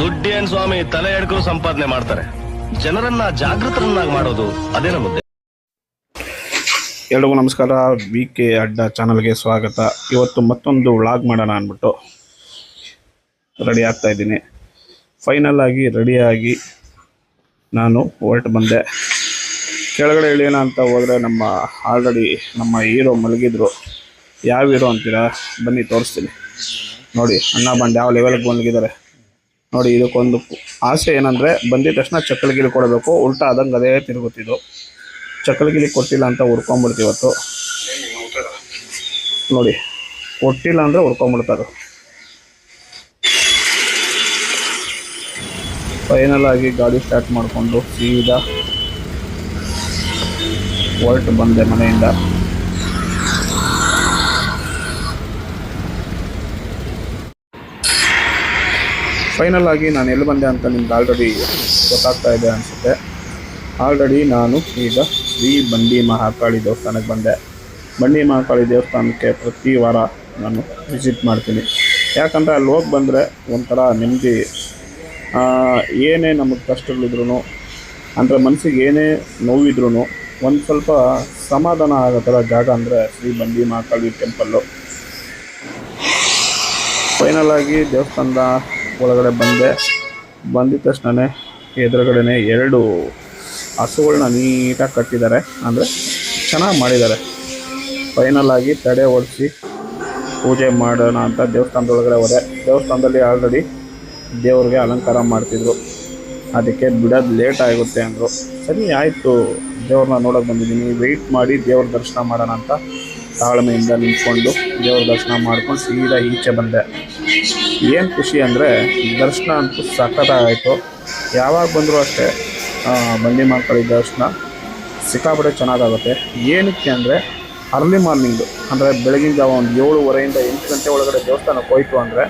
ದುಡ್ಡೇನ್ ಸ್ವಾಮಿ ತಲೆ ಎಡ್ಕರು ಸಂಪಾದನೆ ಮಾಡ್ತಾರೆ. ಜನರನ್ನ ಜಾಗೃತರನ್ನಾಗಿ ಮಾಡೋದು ಅದೇ ನಮ್ಮ ಉದ್ದೇಶ. ಎಲ್ರಿಗೂ ನಮಸ್ಕಾರ. ವಿ.ಕೆ. ಅಡ್ಡ ಚಾನಲ್ಗೆ ಸ್ವಾಗತ. ಇವತ್ತು ಮತ್ತೊಂದು ವ್ಲಾಗ್ ಮಾಡೋಣ ಅಂದ್ಬಿಟ್ಟು ರೆಡಿ ಆಗ್ತಾ ಇದ್ದೀನಿ. ಫೈನಲ್ ಆಗಿ ರೆಡಿಯಾಗಿ ನಾನು ಹೊರಟು ಬಂದೆ. ಕೆಳಗಡೆ ಇಳಿಯೋಣ ಅಂತ ಹೋದರೆ ಆಲ್ರೆಡಿ ನಮ್ಮ ಹೀರೋ ಮಲಗಿದ್ರು. ಯಾವ ಹೀರೋ ಅಂತೀರಾ? ಬನ್ನಿ ತೋರಿಸ್ತೀನಿ ನೋಡಿ. ಅಣ್ಣ ಬಂದು ಯಾವ ಲೆವೆಲ್ಗೆ ಮಲಗಿದ್ದಾರೆ ನೋಡಿ. ಇದಕ್ಕೊಂದು ಆಸೆ ಏನಂದರೆ ಬಂದಿದ ತಕ್ಷಣ ಚಕ್ಕಲಗಿಲಿ ಕೊಡಬೇಕು. ಉಲ್ಟಾ ಆದಂಗೆ ಅದೇ ತಿರುಗುತ್ತಿದ್ದು. ಚಕ್ಕಲಗಿಲಿ ಕೊಟ್ಟಿಲ್ಲ ಅಂತ ಹುರ್ಕೊಂಡ್ಬಿಡ್ತೀವತ್ತು ನೋಡಿ. ಕೊಟ್ಟಿಲ್ಲ ಅಂದರೆ ಹುರ್ಕೊಂಡ್ಬಿಡ್ತಾರೆ. ಫೈನಲ್ ಆಗಿ ಗಾಡಿ ಸ್ಟಾರ್ಟ್ ಮಾಡಿಕೊಂಡು ಸೀದಾ ಹೊರಟು ಬಂದೆ ಮನೆಯಿಂದ. ಫೈನಲ್ ಆಗಿ ನಾನು ಎಲ್ಲಿ ಬಂದೆ ಅಂತ ನಿಮ್ಗೆ ಆಲ್ರೆಡಿ ಗೊತ್ತಾಗ್ತಾ ಇದೆ ಅನಿಸುತ್ತೆ. ಆಲ್ರೆಡಿ ನಾನು ಈಗ ಶ್ರೀ ಬಂಡಿ ಮಹಾಕಾಳಿ ದೇವಸ್ಥಾನಕ್ಕೆ ಬಂದೆ. ಬಂಡಿ ಮಹಾಕಾಳಿ ದೇವಸ್ಥಾನಕ್ಕೆ ಪ್ರತಿ ವಾರ ನಾನು ವಿಸಿಟ್ ಮಾಡ್ತೀನಿ. ಯಾಕಂದರೆ ಅಲ್ಲಿ ಹೋಗಿ ಬಂದರೆ ಒಂಥರ ನೆಮ್ಮದಿ. ಏನೇ ನಮಗೆ ಕಷ್ಟಗಳಿದ್ರು, ಅಂದರೆ ಮನಸ್ಸಿಗೆ ಏನೇ ನೋವಿದ್ರೂ ಒಂದು ಸ್ವಲ್ಪ ಸಮಾಧಾನ ಆಗೋ ಥರ ಜಾಗ ಅಂದರೆ ಶ್ರೀ ಬಂಡಿ ಮಹಾಕಾಳಿ ಟೆಂಪಲ್ಲು. ಫೈನಲ್ ಆಗಿ ದೇವಸ್ಥಾನದ ಒಳಗಡೆ ಬಂದಿದ ತಕ್ಷಣ ಎದುರುಗಡೆ 2 ಹಸುಗಳನ್ನ ನೀಟಾಗಿ ಕಟ್ಟಿದ್ದಾರೆ, ಅಂದರೆ ಚೆನ್ನಾಗಿ ಮಾಡಿದ್ದಾರೆ. ಫೈನಲ್ ಆಗಿ ತಡೆ ಓಡಿಸಿ ಪೂಜೆ ಮಾಡೋಣ ಅಂತ ದೇವಸ್ಥಾನದೊಳಗಡೆ ಹೋದೆ. ದೇವಸ್ಥಾನದಲ್ಲಿ ಆಲ್ರೆಡಿ ದೇವ್ರಿಗೆ ಅಲಂಕಾರ ಮಾಡ್ತಿದ್ರು. ಅದಕ್ಕೆ ಬಿಡೋದು ಲೇಟ್ ಆಗುತ್ತೆ ಅಂದರು. ಸರಿ ಆಯಿತು, ದೇವ್ರನ್ನ ನೋಡೋಕೆ ಬಂದಿದ್ದೀನಿ, ವೆಯ್ಟ್ ಮಾಡಿ ದೇವ್ರ ದರ್ಶನ ಮಾಡೋಣ ಅಂತ ತಾಳ್ಮೆಯಿಂದ ನಿಂತ್ಕೊಂಡು ದೇವ್ರ ದರ್ಶನ ಮಾಡ್ಕೊಂಡು ಸೀದಾ ಈಚೆ ಬಂದೆ. ಏನು ಖುಷಿ ಅಂದರೆ ದರ್ಶನ ಅಂತೂ ಸಖತ್ತಾಯಿತು. ಯಾವಾಗ ಬಂದರೂ ಅಷ್ಟೇ ಬಂಡಿ ಮಹಾಕಾಳಿ ದರ್ಶನ ಸಿಕ್ಕಾಪಟ್ಟೆ ಚೆನ್ನಾಗಾಗುತ್ತೆ. ಏನಕ್ಕೆ ಅಂದರೆ ಅರ್ಲಿ ಮಾರ್ನಿಂಗು, ಅಂದರೆ ಬೆಳಗಿನ ಜಾವ ಒಂದು 7:30 ಇಂದ 8 ಗಂಟೆ ಒಳಗಡೆ ದೇವಸ್ಥಾನಕ್ಕೆ ಹೋಯ್ತು ಅಂದರೆ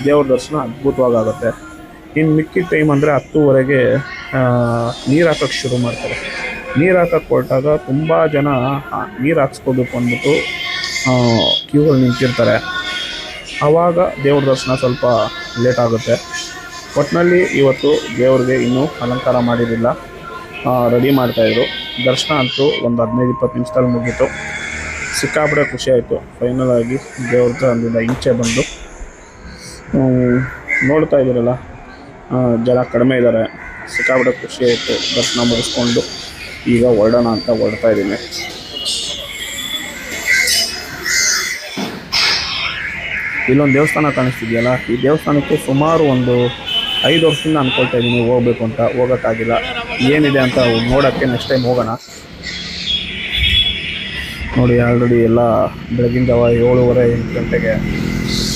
ದೇವ್ರ ದರ್ಶನ ಅದ್ಭುತವಾಗುತ್ತೆ. ಇನ್ನು ಮಿಕ್ಕಿದ ಟೈಮ್ ಅಂದರೆ 10:30ಗೆ ನೀರು ಹಾಕೋಕ್ಕೆ ಶುರು ಮಾಡ್ತಾರೆ. ನೀರು ಹಾಕೋಕ್ಕೆ ಹೊರಟಾಗ ತುಂಬ ಜನ ನೀರು ಹಾಕ್ಸ್ಕೋಬೇಕು ಅಂದ್ಬಿಟ್ಟು ಕ್ಯೂಗಳು ನಿಂತಿರ್ತಾರೆ. ಆವಾಗ ದೇವ್ರ ದರ್ಶನ ಸ್ವಲ್ಪ ಲೇಟ್ ಆಗುತ್ತೆ. ಒಟ್ಟಿನಲ್ಲಿ ಇವತ್ತು ದೇವ್ರಿಗೆ ಇನ್ನೂ ಅಲಂಕಾರ ಮಾಡಿರಲಿಲ್ಲ, ರೆಡಿ ಮಾಡ್ತಾಯಿದ್ರು. ದರ್ಶನ ಅಂತೂ ಒಂದು 15-20 ನಿಮಿಷದಲ್ಲಿ ಮುಗೀತು. ಸಿಕ್ಕಾಪಟ್ಟೆ ಖುಷಿ ಆಯಿತು. ಫೈನಲ್ ಆಗಿ ದೇವ್ರ ಅಲ್ಲಿಂದ ಈಚೆ ಬಂದು ನೋಡ್ತಾ ಇದ್ದೀರಲ್ಲ, ಜನ ಕಡಿಮೆ ಇದ್ದಾರೆ. ಸಿಕ್ಕಾಪಟ್ಟೆ ಖುಷಿ ಆಯಿತು. ದರ್ಶನ ಮುಗಿಸ್ಕೊಂಡು ಈಗ ಹೊರಡೋಣ ಅಂತ ಹೊರಡ್ತಾ ಇದ್ದೀನಿ. ಇಲ್ಲೊಂದು ದೇವಸ್ಥಾನ ಕಾಣಿಸ್ತಿದೆಯಲ್ಲ, ಈ ದೇವಸ್ಥಾನಕ್ಕೆ ಸುಮಾರು ಒಂದು 5 ವರ್ಷದಿಂದ ಅಂದ್ಕೊಳ್ತಾ ಇದ್ದೀನಿ ಹೋಗ್ಬೇಕು ಅಂತ, ಹೋಗೋಕ್ಕಾಗಿಲ್ಲ. ಏನಿದೆ ಅಂತ ನೋಡೋಕ್ಕೆ ನೆಕ್ಸ್ಟ್ ಟೈಮ್ ಹೋಗೋಣ. ನೋಡಿ ಆಲ್ರೆಡಿ ಎಲ್ಲ ಬೆಳಗಿನ ಜಾವ 7:30-8 ಗಂಟೆಗೆ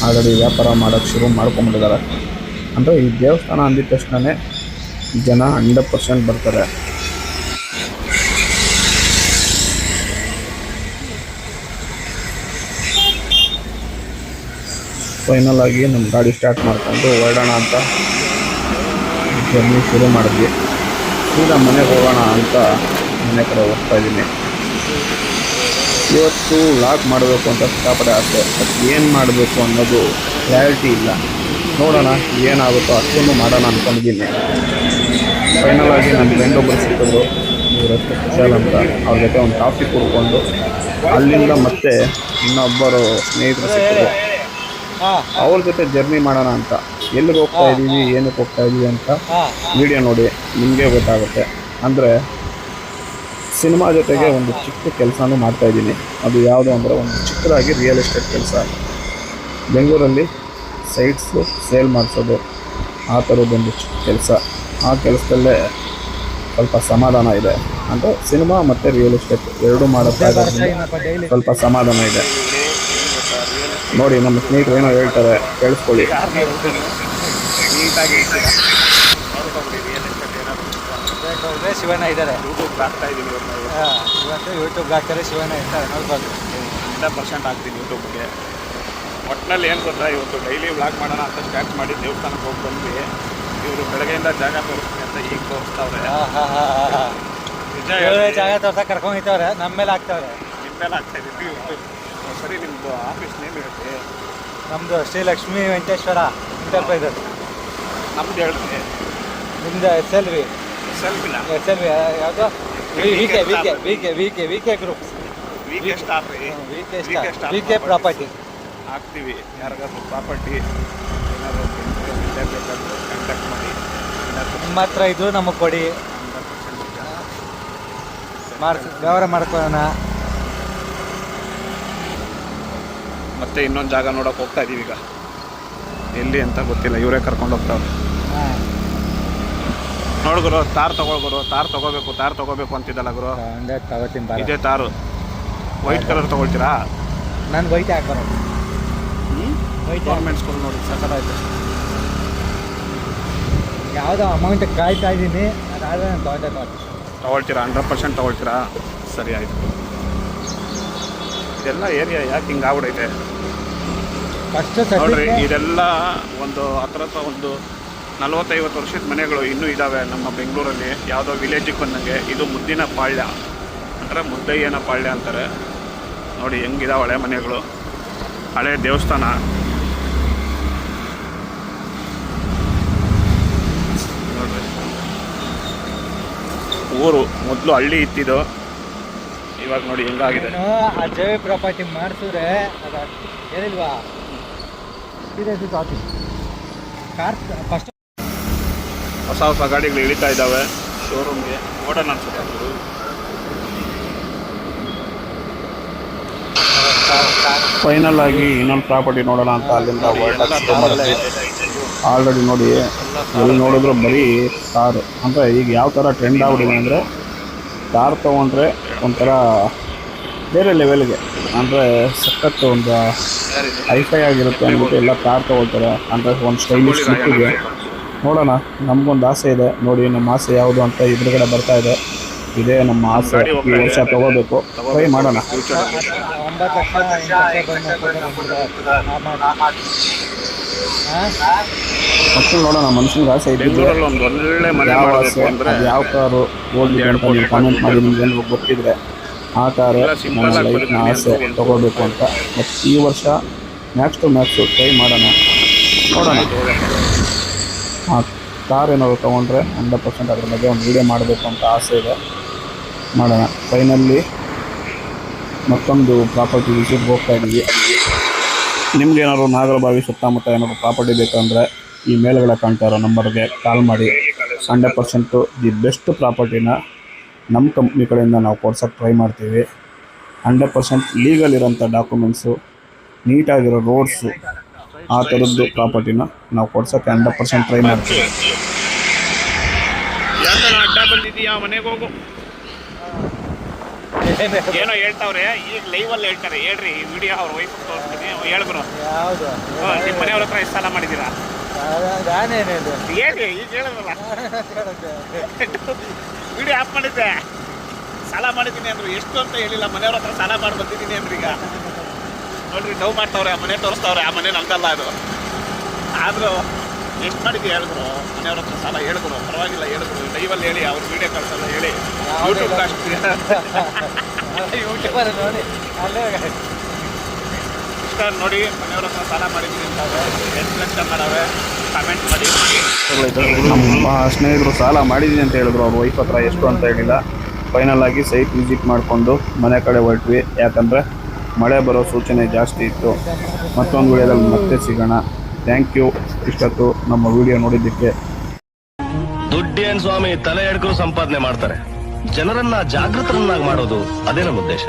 ಆಲ್ರೆಡಿ ವ್ಯಾಪಾರ ಮಾಡೋಕ್ಕೆ ಶುರು ಮಾಡ್ಕೊಂಬಿಟ್ಟಿದ್ದಾರೆ. ಅಂದರೆ ಈ ದೇವಸ್ಥಾನ ಅಂದಿದ ತಕ್ಷಣವೇ ಜನ 100% ಬರ್ತಾರೆ. ಫೈನಲ್ ಆಗಿ ನಮ್ಮ ಗಾಡಿ ಸ್ಟಾರ್ಟ್ ಮಾಡಿಕೊಂಡು ಹೊರಡೋಣ ಅಂತ ಜರ್ನಿ ಶುರು ಮಾಡಿದ್ವಿ. ಈಗ ಮನೆಗೆ ಹೋಗೋಣ ಅಂತ ಮನೆ ಕಡೆ ಹೋಗ್ತಾ ಇದ್ದೀನಿ. ಇವತ್ತು ವ್ಲಾಗ್ ಮಾಡಬೇಕು ಅಂತ ಸಿಕ್ಕಾಪಟ್ಟೆ ಆಸೆ, ಬಟ್ ಏನು ಮಾಡಬೇಕು ಅನ್ನೋದು ಕ್ಲಾರಿಟಿ ಇಲ್ಲ. ನೋಡೋಣ ಏನಾಗುತ್ತೋ ಅಷ್ಟೊಂದು ಮಾಡೋಣ ಅಂದ್ಕೊಂಡಿದ್ದೀನಿ. ಫೈನಲ್ ಆಗಿ ನನ್ನ ಫ್ರೆಂಡ್ ಒಬ್ಬರು ಸಿಕ್ಕಿದ್ರು, ಇವರಷ್ಟು ಕುಶಾಲ್ ಅಂತ. ಅವ್ರ ಜೊತೆ ಒಂದು ಕಾಫಿ ಕುಡ್ಕೊಂಡು ಅಲ್ಲಿಂದ ಮತ್ತೆ ಇನ್ನೊಬ್ಬರು ಸ್ನೇಹಿತರು ಸಿಕ್ಕಿದ್ರು. ಅವ್ರ ಜೊತೆ ಜರ್ನಿ ಮಾಡೋಣ ಅಂತ. ಎಲ್ಲಿಗೆ ಹೋಗ್ತಾ ಇದ್ದೀವಿ, ಏನಕ್ಕೆ ಹೋಗ್ತಾ ಇದ್ದೀವಿ ಅಂತ ವಿಡಿಯೋ ನೋಡಿ ನಿಮಗೆ ಗೊತ್ತಾಗುತ್ತೆ. ಅಂದರೆ ಸಿನಿಮಾ ಜೊತೆಗೆ ಒಂದು ಚಿಕ್ಕ ಕೆಲಸನೂ ಮಾಡ್ತಾಯಿದ್ದೀನಿ. ಅದು ಯಾವುದು ಅಂದರೆ ಒಂದು ಚಿಕ್ಕದಾಗಿ ರಿಯಲ್ ಎಸ್ಟೇಟ್ ಕೆಲಸ. ಬೆಂಗಳೂರಲ್ಲಿ ಸೈಟ್ಸು ಸೇಲ್ ಮಾಡಿಸೋದು, ಆ ಥರದ್ದೊಂದು ಚಿಕ್ಕ ಕೆಲಸ. ಆ ಕೆಲಸದಲ್ಲೇ ಸ್ವಲ್ಪ ಸಮಾಧಾನ ಇದೆ. ಅಂದರೆ ಸಿನಿಮಾ ಮತ್ತು ರಿಯಲ್ ಎಸ್ಟೇಟ್ ಎರಡೂ ಮಾಡೋಕ್ಕಾಗೋದ್ರಿಂದ ಸ್ವಲ್ಪ ಸಮಾಧಾನ ಇದೆ. ನೋಡಿ ನಮ್ಮ ಸ್ನೇಹಿತರು ಏನೋ ಹೇಳ್ತಾರೆ, ಕೇಳಿಸ್ಕೊಳ್ಳಿ. ಶಿವಣ್ಣ ಇದ್ದಾರೆ, ಯೂಟ್ಯೂಬ್ಗೆ ಹಾಕ್ತಾರೆ. ಶಿವಣ್ಣ ಇರ್ತಾರೆ, ನೋಡ್ಬೋದು. 100% ಆಗ್ತೀನಿ ಯೂಟ್ಯೂಬ್ಗೆ. ಒಟ್ಟಿನಲ್ಲಿ ಏನು ಗೊತ್ತಾ, ಇವತ್ತು ಡೈಲಿ ವ್ಲಾಗ್ ಮಾಡೋಣ ಅಂತ ಸ್ಟಾರ್ಟ್ ಮಾಡಿ ದೇವಸ್ಥಾನಕ್ಕೆ ಹೋಗಿ ಬಂದ್ವಿ. ಇವರು ಬೆಳಗ್ಗೆಯಿಂದ ಜಾಗ ತೋರಿಸ್ತೀನಿ ಅಂತ ಈಗ ತೋರಿಸ್ತಾವ್ರೆ. ಜಾಗ ತೋರ್ಸಕ್ಕೆ ಕರ್ಕೊಂಡೋಗ್ತವ್ರೆ, ನಮ್ಮ ಮೇಲೆ ಆಗ್ತಾವ್ರೆ. ನಿಮ್ಮ ಮೇಲೆ ಆಗ್ತಾಯಿದ್ದೀವಿ. ಸರಿ, ನಿಮ್ಮದು ಆಫೀಸ್ ನೇಮ್ ಹೇಳ್ತೀವಿ. ನಮ್ಮದು ಶ್ರೀ ಲಕ್ಷ್ಮೀ ವೆಂಕಟೇಶ್ವರ ಎಂಟರ್ಪ್ರೈಸಸ್. ನಮ್ದು ಹೇಳ್ರಿ. ನಿಮ್ದು ಎಸ್ ಎಲ್ ವಿ ಸೆಲ್ಫಿಲ್ಲ ಯಾವುದು V K groups VK star ರೀ. V K property. ಹಾಕ್ತೀವಿ ಯಾರಿಗಾದ್ರು ಪ್ರಾಪರ್ಟಿ ಏನಾದ್ರು ಬೇಕಾದ್ರು ಕಾಂಟ್ಯಾಕ್ಟ್ ಮಾಡಿ. ನಿಮ್ಮ ಹತ್ರ ಇದು ನಮಗೆ ಕೊಡಿ, ವ್ಯವಹಾರ ಮಾಡ್ಕೊಳ್ಳೋಣ. ಮತ್ತೆ ಇನ್ನೊಂದು ಜಾಗ ನೋಡೋಕೆ ಹೋಗ್ತಾ ಇದೀವಿ ಈಗ. ಎಲ್ಲಿ ಅಂತ ಗೊತ್ತಿಲ್ಲ, ಇವರೇ ಕರ್ಕೊಂಡು ಹೋಗ್ತಾವ್ರೆ. ನೋಡ್ಗುರು ತಾರ್ ತಗೊಳ್ಗುರು, ತಾರ್ ತಗೋಬೇಕು ಅಂತಿದ್ದಲ್ಲ ಗುರು. ತಗೋತೀನಿ ಬಾ. ಇದೇ ತಾರು ವೈಟ್ ಕಲರ್ ತಗೊಳ್ತೀರಾ? ನಾನು ವೈಟ್ ಹಾಕೋಣ. ಗೌರ್ಮೆಂಟ್ ಸ್ಕೂಲ್ ನೋಡಿ ಸಕ್ಕತ್ತಾಯ್ತು. ಯಾವುದೋ ಅಮೌಂಟ್ ಕಾಯ್ತಾ ಇದ್ದೀನಿ, ಅದಾದ್ರೆ ನಾನು ತಗೊಳ್ತೀರಾ? 100% ತಗೊಳ್ತೀರಾ? ಸರಿ ಆಯಿತು. ಇದೆಲ್ಲ ಏರಿಯಾ ಯಾಕೆ ಹಿಂಗೆ ಆಗ್ಬಿಡೈತೆ ಫಸ್ಟ್ ನೋಡ್ರಿ. ಇದೆಲ್ಲ ಒಂದು ಹತ್ರ ಒಂದು 40-50 ವರ್ಷದ ಮನೆಗಳು ಇನ್ನೂ ಇದ್ದಾವೆ ನಮ್ಮ ಬೆಂಗಳೂರಲ್ಲಿ. ಯಾವುದೋ ವಿಲೇಜಿಗೆ ಬಂದಂಗೆ. ಇದು ಮುದ್ದಿನ ಪಾಳ್ಯ ಅಂದರೆ ಮುದ್ದಯ್ಯನ ಪಾಳ್ಯ ಅಂತಾರೆ. ನೋಡಿ ಹೆಂಗಿದಾವೆ ಹಳೆ ಮನೆಗಳು, ಹಳೆ ದೇವಸ್ಥಾನ. ನೋಡ್ರಿ, ಊರು ಮೊದಲು ಹಳ್ಳಿ ಇತ್ತಿದ್ದು, ಇವಾಗ ನೋಡಿ ಹೆಂಗಾಗಿದೆ. ಅಜಯ್ ಪ್ರಾಪರ್ಟಿ ಮಾಡಿಸಿದ್ರೆ ಅದು ಏನಿಲ್ವಾ ಕಾರ್ ಫಸ್ಟ್ ಹೊಸ ಗಾಡಿಗಳು ಇಳಿತಾ ಇದ್ದಾವೆ ಶೋರೂಮ್ಗೆ. ನೋಡೋಣ ಅನ್ಸುತ್ತೆ. ಫೈನಲ್ ಆಗಿ ಇನ್ನೊಂದು ಪ್ರಾಪರ್ಟಿ ನೋಡೋಣ ಅಂತ ಅಲ್ಲಿಂದ ಆಲ್ರೆಡಿ ನೋಡಿ ಎಲ್ಲಿ ನೋಡಿದ್ರು ಬರೀ ಕಾರು. ಅಂದರೆ ಈಗ ಯಾವ ಥರ ಟ್ರೆಂಡ್ ಆಗ್ಬಿಟ್ಟಿದೆ ಅಂದರೆ, ಕಾರ್ ತೊಗೊಂಡ್ರೆ ಒಂಥರ ಬೇರೆ ಲೆವೆಲ್ಗೆ, ಅಂದರೆ ಸಖತ್ತು ಒಂದು ಹೈಫೈ ಆಗಿರುತ್ತೆ ಅಂದ್ಬಿಟ್ಟು ಎಲ್ಲ ಕಾರ್ ತೊಗೊಳ್ತಾರೆ. ಅಂದರೆ ಒಂದು ಸ್ಟೈಲಿಶ್ ಲುಕ್ಕಿಗೆ. ನೋಡೋಣ, ನಮಗೊಂದು ಆಸೆ ಇದೆ. ನೋಡಿ ನಮ್ಮ ಆಸೆ ಯಾವುದು ಅಂತ ಎದುರುಗಡೆ ಬರ್ತಾ ಇದೆ. ಇದೇ ನಮ್ಮ ಆಸೆ. ಈ ವರ್ಷ ತೊಗೋಬೇಕು, ಟ್ರೈ ಮಾಡೋಣ. 9 ಲಕ್ಷ ಮತ್ತು ನೋಡೋಣ, ಮನುಷ್ಯನಿಗೆ ಆಸೆ ಇದ್ದಿದ್ದು ಯಾವ ಆಸೆ, ಅದು ಯಾವ ಕಾರು ಓದಲಿ ಅಂತ ನೀವು ಕಾಮೆಂಟ್ ಮಾಡಿ. ನಿಮ್ಗೆ ಏನಾದ್ರು ಗೊತ್ತಿದ್ರೆ ಆ ಕಾರು ನನ್ನ ಲೈಫ್ನ ಆಸೆ ತೊಗೋಬೇಕು ಅಂತ. ಮತ್ತು ಈ ವರ್ಷ ಮ್ಯಾಕ್ಸ್ ಟು ಮ್ಯಾಕ್ಸು ಟ್ರೈ ಮಾಡೋಣ, ನೋಡೋಣ. ಆ ಕಾರ್ ಏನಾದ್ರು ತೊಗೊಂಡ್ರೆ 100% ಅದ್ರ ಬಗ್ಗೆ ಒಂದು ವೀಡಿಯೋ ಮಾಡಬೇಕು ಅಂತ ಆಸೆ ಇದೆ. ಮಾಡೋಣ. ಫೈನಲ್ಲಿ ಮತ್ತೊಂದು ಪ್ರಾಪರ್ಟಿ ವಿಸಿಟ್ಗೆ ಹೋಗ್ತಾ ಇದ್ದೀವಿ. ನಿಮ್ಗೇನಾದ್ರು ನಾಗರಬಾವಿ ಸುತ್ತಮುತ್ತ ಏನಾದ್ರು ಪ್ರಾಪರ್ಟಿ ಬೇಕಂದರೆ ಈ ಮೇಲ್ಗಡೆ ಕಾಣ್ತಾ ಇರೋ ನಂಬರ್ಗೆ ಕಾಲ್ ಮಾಡಿ. 100% ದಿ ಬೆಸ್ಟ್ ಪ್ರಾಪರ್ಟಿನ ನಮ್ಮ ಕಂಪ್ನಿ ಕಡೆಯಿಂದ ನಾವು ಕೊಡ್ಸೋಕ್ಕೆ ಟ್ರೈ ಮಾಡ್ತೀವಿ. 100% ಲೀಗಲ್ ಇರೋಂಥ ಡಾಕ್ಯುಮೆಂಟ್ಸು, ನೀಟಾಗಿರೋ ರೋಡ್ಸು, ಆ ಥರದ್ದು ಪ್ರಾಪರ್ಟಿನ ನಾವು ಕೊಡ್ಸೋಕ್ಕೆ 100% ಟ್ರೈ ಮಾಡ್ತೀವಿ. ಅಡ್ಡ ಬಂದಿದ್ದೀಯಾ ಮನೆಗೆ ಹೋಗು. ಏನೋ ಹೇಳ್ತಾವ್ರೆ, ಈಗ ಲೈವಲ್ಲಿ ಹೇಳ್ತಾರೆ. ಹೇಳ್ರಿ, ಈ ವಿಡಿಯೋ ಅವ್ರ ವೈಫ್ ತೋರಿಸ್ತೀನಿ. ಹೇಳ್ಬಿಡು, ಯಾವುದು ನಿಮ್ಮ ಮನೆಯವ್ರ ಹತ್ರ ಎಷ್ಟು ಸಾಲ ಮಾಡಿದ್ದೀರಾ ನಾನೇನಿದೆ ಹೇಳಿ. ಈಗ ಹೇಳಿದ್ರಲ್ಲ, ವಿಡಿಯೋ ಆಫ್ ಮಾಡಿದ್ದೆ. ಸಾಲ ಮಾಡಿದ್ದೀನಿ ಅಂದರು. ಎಷ್ಟು ಅಂತ ಹೇಳಿಲ್ಲ. ಮನೆಯವ್ರ ಹತ್ರ ಸಾಲ ಮಾಡಿ ಬಂದಿದ್ದೀನಿ ಅಂದ್ರೆ ಈಗ ನೋಡ್ರಿ, ನೋವು ಮಾಡ್ತಾವ್ರೆ. ಆ ಮನೆ ತೋರಿಸ್ತಾವ್ರೆ. ಆ ಮನೆ ನಮ್ದಲ್ಲ ಅದು. ಆದರೂ ಎಷ್ಟು ಮಾಡಿದ್ವಿ ಹೇಳಿದ್ರು. ಮನೆಯವ್ರ ಹತ್ರ ಸಾಲ ಹೇಳಿದ್ರು, ಪರವಾಗಿಲ್ಲ ಹೇಳಿದ್ರು. ಲೈವಲ್ಲಿ ಹೇಳಿ, ಅವ್ರ ವಿಡಿಯೋ ಕಳ್ಸಲ್ಲ ಹೇಳಿ. ಯೂಟ್ಯೂಬ್ ಯೂಟ್ಯೂಬರ್ ನೋಡಿ ಅಲ್ಲೇ ಇಷ್ಟ ನೋಡಿ. ಮನೆಯವ್ರ ಹತ್ರ ಸಾಲ ಮಾಡಿದ್ದೀನಿ ಅಂತವ್ರೆ. 8 ಲಕ್ಷ ಮಾಡವ್ರೆ. ಕಮೆಂಟ್ ಮಾಡಿ. ನಮ್ಮ ಸ್ನೇಹಿತರು ಸಾಲ ಮಾಡಿದ್ದೀನಿ ಅಂತ ಹೇಳಿದ್ರು. ಅವ್ರ ವೈಫ್ ಹತ್ರ ಎಷ್ಟು ಅಂತ ಹೇಳಿಲ್ಲ. ಫೈನಲ್ ಆಗಿ ಸೈಟ್ ವಿಸಿಟ್ ಮಾಡಿಕೊಂಡು ಮನೆ ಕಡೆ ಹೊರಟ್ವಿ. ಯಾಕಂದರೆ ಮಳೆ ಬರೋ ಸೂಚನೆ ಜಾಸ್ತಿ ಇತ್ತು. ಮತ್ತೊಂದು ವಿಡಿಯೋದಲ್ಲಿ ಮತ್ತೆ ಸಿಗೋಣ. ಥ್ಯಾಂಕ್ ಯು ಇಷ್ಟೊತ್ತು ನಮ್ಮ ವಿಡಿಯೋ ನೋಡಿದ್ದಕ್ಕೆ. ದುಡ್ಡೇನ್ ಸ್ವಾಮಿ ತಲೆ ಎಡ್ಕರು ಸಂಪಾದನೆ ಮಾಡ್ತಾರೆ. ಜನರನ್ನ ಜಾಗೃತರನ್ನಾಗಿ ಮಾಡೋದು ಅದೇ ನಮ್ಮ ಉದ್ದೇಶ.